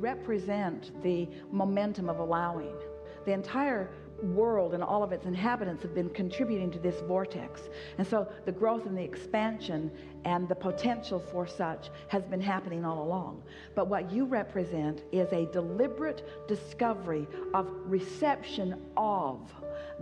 represent the momentum of allowing. The entire world and all of its inhabitants have been contributing to this vortex. And so the growth and the expansion and the potential for such has been happening all along. But what you represent is a deliberate discovery of reception of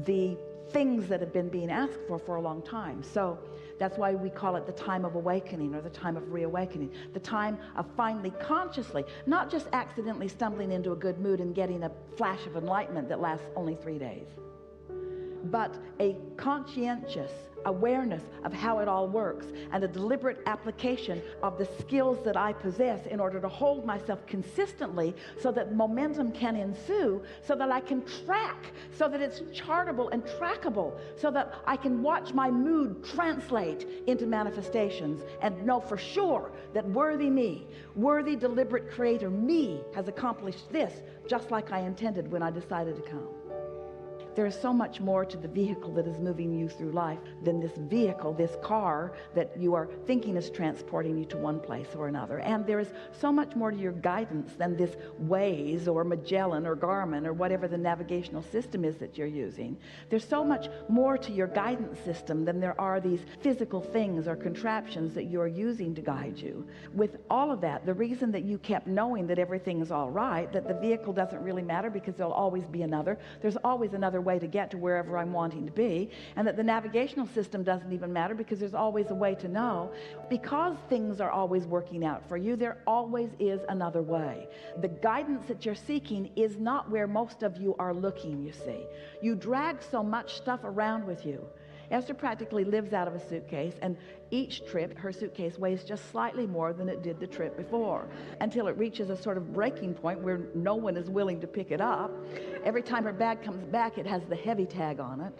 the things that have been being asked for a long time. So that's why we call it the time of awakening, or the time of reawakening, the time of finally consciously, not just accidentally stumbling into a good mood and getting a flash of enlightenment that lasts only 3 days, but a conscientious awareness of how it all works, and a deliberate application of the skills that I possess in order to hold myself consistently so that momentum can ensue, so that I can track, so that it's chartable and trackable, so that I can watch my mood translate into manifestations and know for sure that worthy me, worthy deliberate creator me, has accomplished this just like I intended when I decided to come. There is so much more to the vehicle that is moving you through life than this vehicle, this car that you are thinking is transporting you to one place or another. And there is so much more to your guidance than this Waze or Magellan or Garmin or whatever the navigational system is that you're using. There's so much more to your guidance system than there are these physical things or contraptions that you're using to guide you. With all of that, the reason that you kept knowing that everything's all right, that the vehicle doesn't really matter because there'll always be another, there's always another way to get to wherever I'm wanting to be, and that the navigational system doesn't even matter because there's always a way to know. Because things are always working out for you, there always is another way. The guidance that you're seeking is not where most of you are looking, you see. You drag so much stuff around with you. Esther practically lives out of a suitcase, and each trip her suitcase weighs just slightly more than it did the trip before, until it reaches a sort of breaking point where no one is willing to pick it up. Every time her bag comes back, it has the heavy tag on it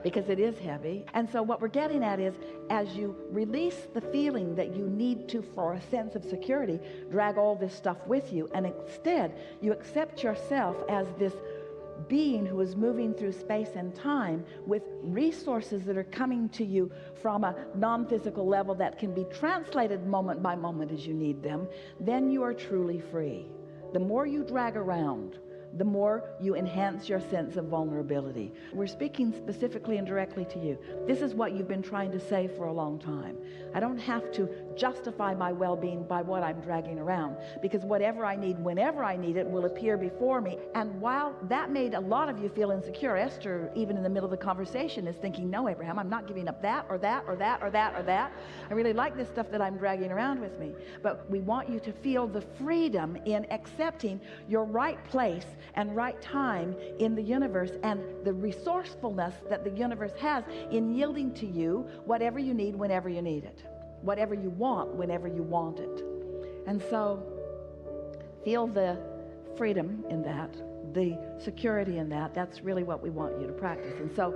because it is heavy. And so what we're getting at is, as you release the feeling that you need to, for a sense of security, drag all this stuff with you, and instead you accept yourself as this being who is moving through space and time with resources that are coming to you from a non-physical level that can be translated moment by moment as you need them, then you are truly free. The more you drag around, the more you enhance your sense of vulnerability. We're speaking specifically and directly to you. This is what you've been trying to say for a long time. I don't have to justify my well-being by what I'm dragging around, because whatever I need, whenever I need it, will appear before me. And while that made a lot of you feel insecure, Esther, even in the middle of the conversation, is thinking, no, Abraham, I'm not giving up that or that or that or that or that. I really like this stuff that I'm dragging around with me. But we want you to feel the freedom in accepting your right place and right time in the universe, and the resourcefulness that the universe has in yielding to you whatever you need whenever you need it, whatever you want whenever you want it. And so feel the freedom in that, the security in that. That's really what we want you to practice. And so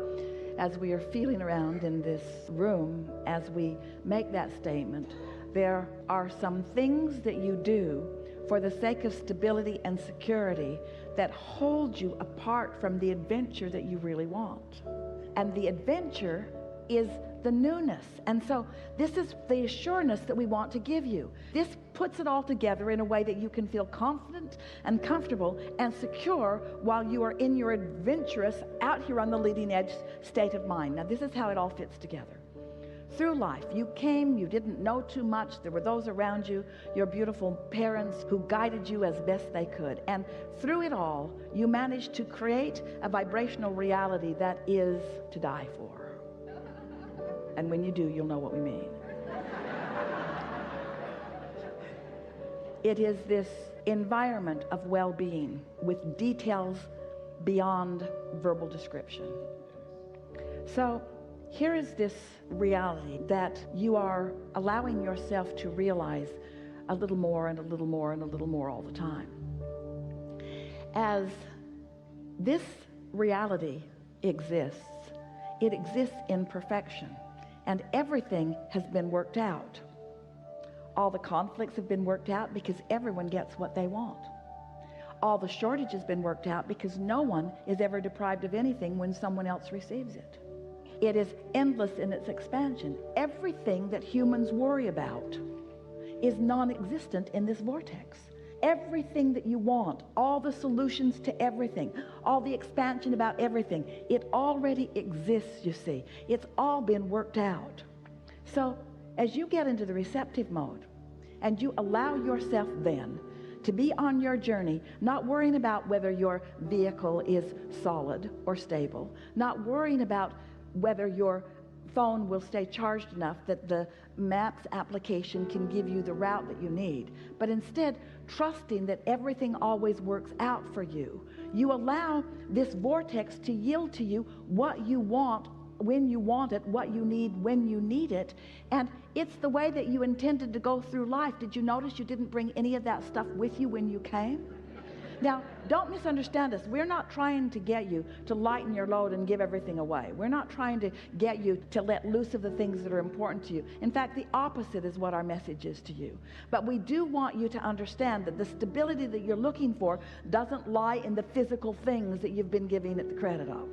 as we are feeling around in this room, as we make that statement, there are some things that you do for the sake of stability and security that hold you apart from the adventure that you really want. And the adventure is the newness. And so this is the assurance that we want to give you. This puts it all together in a way that you can feel confident and comfortable and secure while you are in your adventurous, out here on the leading edge state of mind. Now, this is how it all fits together. Through life, you came, you didn't know too much. There were those around you, your beautiful parents, who guided you as best they could. And through it all, you managed to create a vibrational reality that is to die for. And when you do, you'll know what we mean. It is this environment of well-being with details beyond verbal description. So here is this reality that you are allowing yourself to realize a little more and a little more and a little more all the time. As this reality exists, it exists in perfection, and everything has been worked out. All the conflicts have been worked out because everyone gets what they want. All the shortage has been worked out because no one is ever deprived of anything when someone else receives it. It is endless in its expansion. Everything that humans worry about is non-existent in this vortex. everything that you want, all the solutions to everything, all the expansion about everything, it already exists, you see. It's all been worked out. So as you get into the receptive mode and you allow yourself then to be on your journey, not worrying about whether your vehicle is solid or stable, not worrying about whether your phone will stay charged enough that the maps application can give you the route that you need, but instead trusting that everything always works out for you. You allow this vortex to yield to you what you want when you want it, what you need when you need it, and it's the way that you intended to go through life. Did you notice you didn't bring any of that stuff with you when you came? Now, don't misunderstand us. We're not trying to get you to lighten your load and give everything away. We're not trying to get you to let loose of the things that are important to you. In fact, the opposite is what our message is to you. But we do want you to understand that the stability that you're looking for doesn't lie in the physical things that you've been giving it the credit of.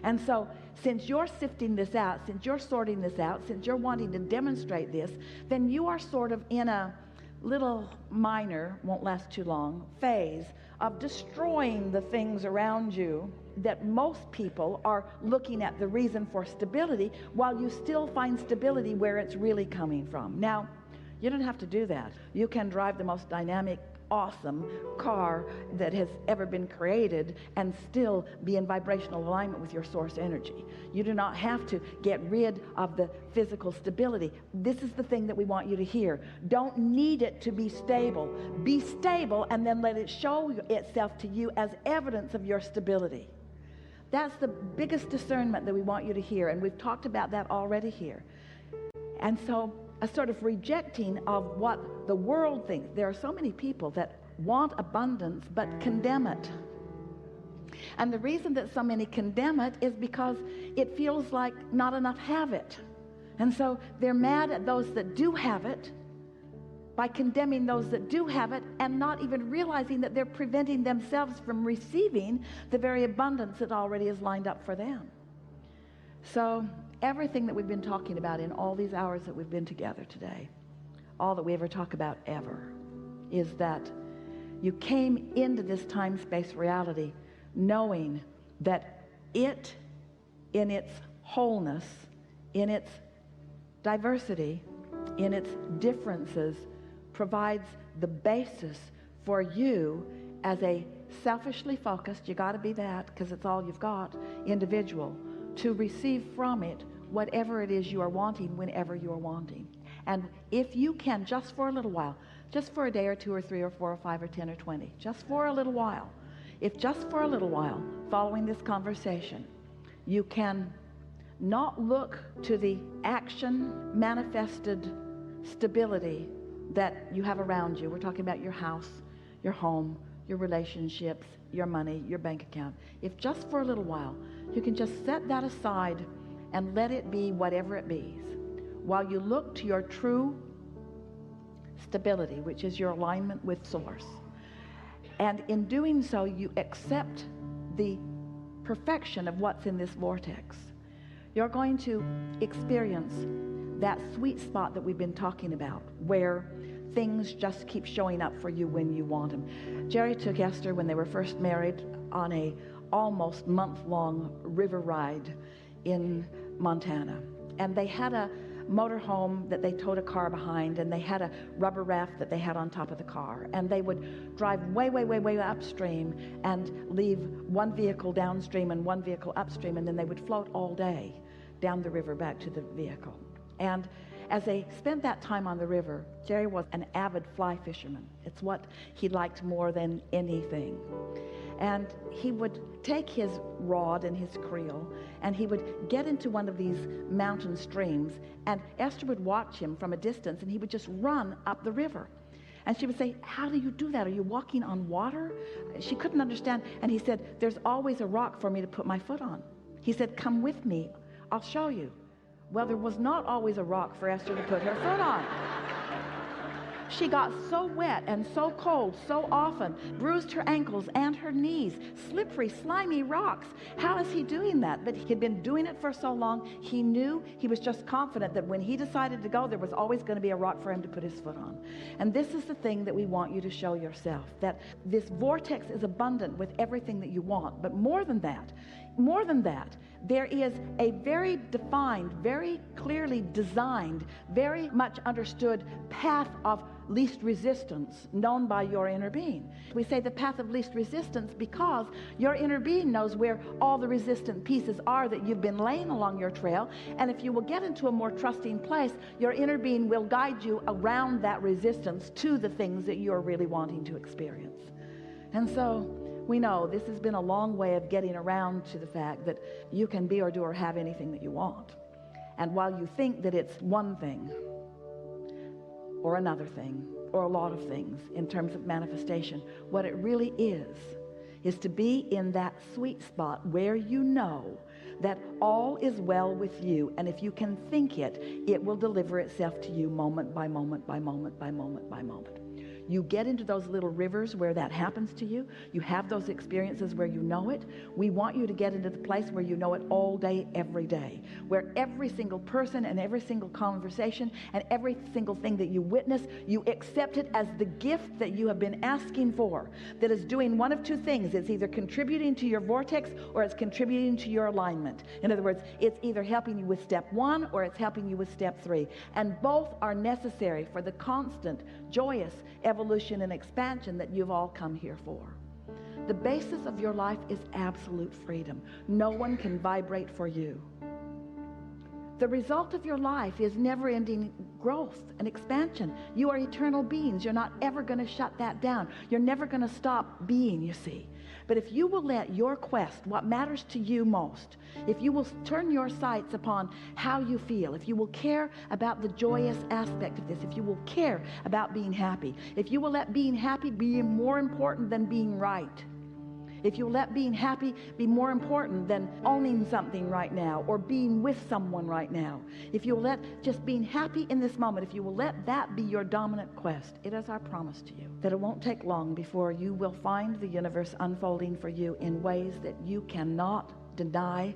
And so, since you're sifting this out, since you're sorting this out, since you're wanting to demonstrate this, then you are sort of in a little minor, won't last too long, phase of destroying the things around you that most people are looking at the reason for stability, while you still find stability where it's really coming from. Now, you don't have to do that. You can drive the most dynamic, awesome car that has ever been created and still be in vibrational alignment with your source energy. You do not have to get rid of the physical stability. This is the thing that we want you to hear. Don't need it to be stable. Be stable and then let it show itself to you as evidence of your stability. That's the biggest discernment that we want you to hear, and we've talked about that already here. And so a sort of rejecting of what the world thinks. There are so many people that want abundance but condemn it. And the reason that so many condemn it is because it feels like not enough have it. And so they're mad at those that do have it by condemning those that do have it, and not even realizing that they're preventing themselves from receiving the very abundance that already is lined up for them. So everything that we've been talking about in all these hours that we've been together today, all that we ever talk about ever, is that you came into this time-space reality knowing that it, in its wholeness, in its diversity, in its differences, provides the basis for you as a selfishly focused, you got to be that because it's all you've got, individual, to receive from it whatever it is you are wanting whenever you are wanting. And if you can, just for a little while, just for a day or 2 or 3 or 4 or 5 or 10 or 20, just for a little while, if just for a little while following this conversation you can not look to the action manifested stability that you have around you. We're talking about your house, your home, your relationships, your money, your bank account. If just for a little while you can just set that aside and let it be whatever it be, while you look to your true stability, which is your alignment with source. And in doing so, you accept the perfection of what's in this vortex. You're going to experience that sweet spot that we've been talking about, where things just keep showing up for you when you want them. Jerry took Esther, when they were first married, on a almost month-long river ride in Montana. And they had a motorhome that they towed a car behind, and they had a rubber raft that they had on top of the car. And they would drive way, way, way, way upstream and leave one vehicle downstream and one vehicle upstream, and then they would float all day down the river back to the vehicle. And as they spent that time on the river, Jerry was an avid fly fisherman. It's what he liked more than anything. And he would take his rod and his creel, and he would get into one of these mountain streams, and Esther would watch him from a distance, and he would just run up the river. And she would say, "How do you do that? Are you walking on water?" She couldn't understand. And he said, "There's always a rock for me to put my foot on." He said, "Come with me. I'll show you." Well, there was not always a rock for Esther to put her foot on. She got so wet and so cold so often, bruised her ankles and her knees, slippery, slimy rocks. How is he doing that? But he'd been doing it for so long, he knew, he was just confident that when he decided to go, there was always going to be a rock for him to put his foot on. And this is the thing that we want you to show yourself, that this vortex is abundant with everything that you want. But more than that, there is a very defined, very clearly designed, very much understood path of least resistance known by your inner being. We say the path of least resistance because your inner being knows where all the resistant pieces are that you've been laying along your trail. And if you will get into a more trusting place, your inner being will guide you around that resistance to the things that you're really wanting to experience. And so we know this has been a long way of getting around to the fact that you can be or do or have anything that you want. And while you think that it's one thing or another thing or a lot of things in terms of manifestation, what it really is to be in that sweet spot where you know that all is well with you, and if you can think it, it will deliver itself to you moment by moment by moment by moment by moment. You get into those little rivers where that happens to you. You have those experiences where you know it. We want you to get into the place where you know it all day, every day, where every single person and every single conversation and every single thing that you witness, you accept it as the gift that you have been asking for, that is doing one of two things. It's either contributing to your vortex or it's contributing to your alignment. In other words, it's either helping you with step 1 or it's helping you with step 3. And both are necessary for the constant, joyous evolution and expansion that you've all come here for. The basis of your life is absolute freedom. No one can vibrate for you. The result of your life is never-ending growth and expansion. You are eternal beings. You're not ever going to shut that down. You're never going to stop being, you see. But if you will let your quest, what matters to you most, if you will turn your sights upon how you feel, if you will care about the joyous aspect of this, if you will care about being happy, if you will let being happy be more important than being right, if you let being happy be more important than owning something right now or being with someone right now, if you will let just being happy in this moment, if you will let that be your dominant quest, it is our promise to you that it won't take long before you will find the universe unfolding for you in ways that you cannot deny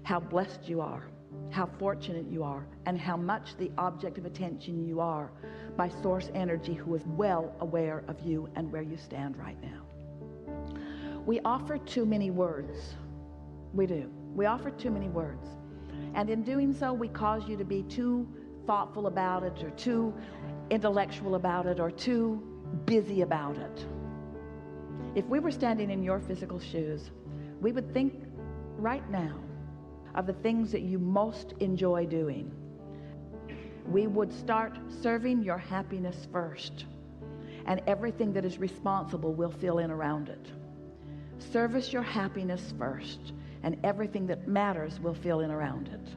how blessed you are, how fortunate you are, and how much the object of attention you are by source energy who is well aware of you and where you stand right now. We offer too many words. We do. We offer too many words. And in doing so, we cause you to be too thoughtful about it or too intellectual about it or too busy about it. If we were standing in your physical shoes, we would think right now of the things that you most enjoy doing. We would start serving your happiness first, and everything that is responsible will fill in around it. Service your happiness first, and everything that matters will fill in around it.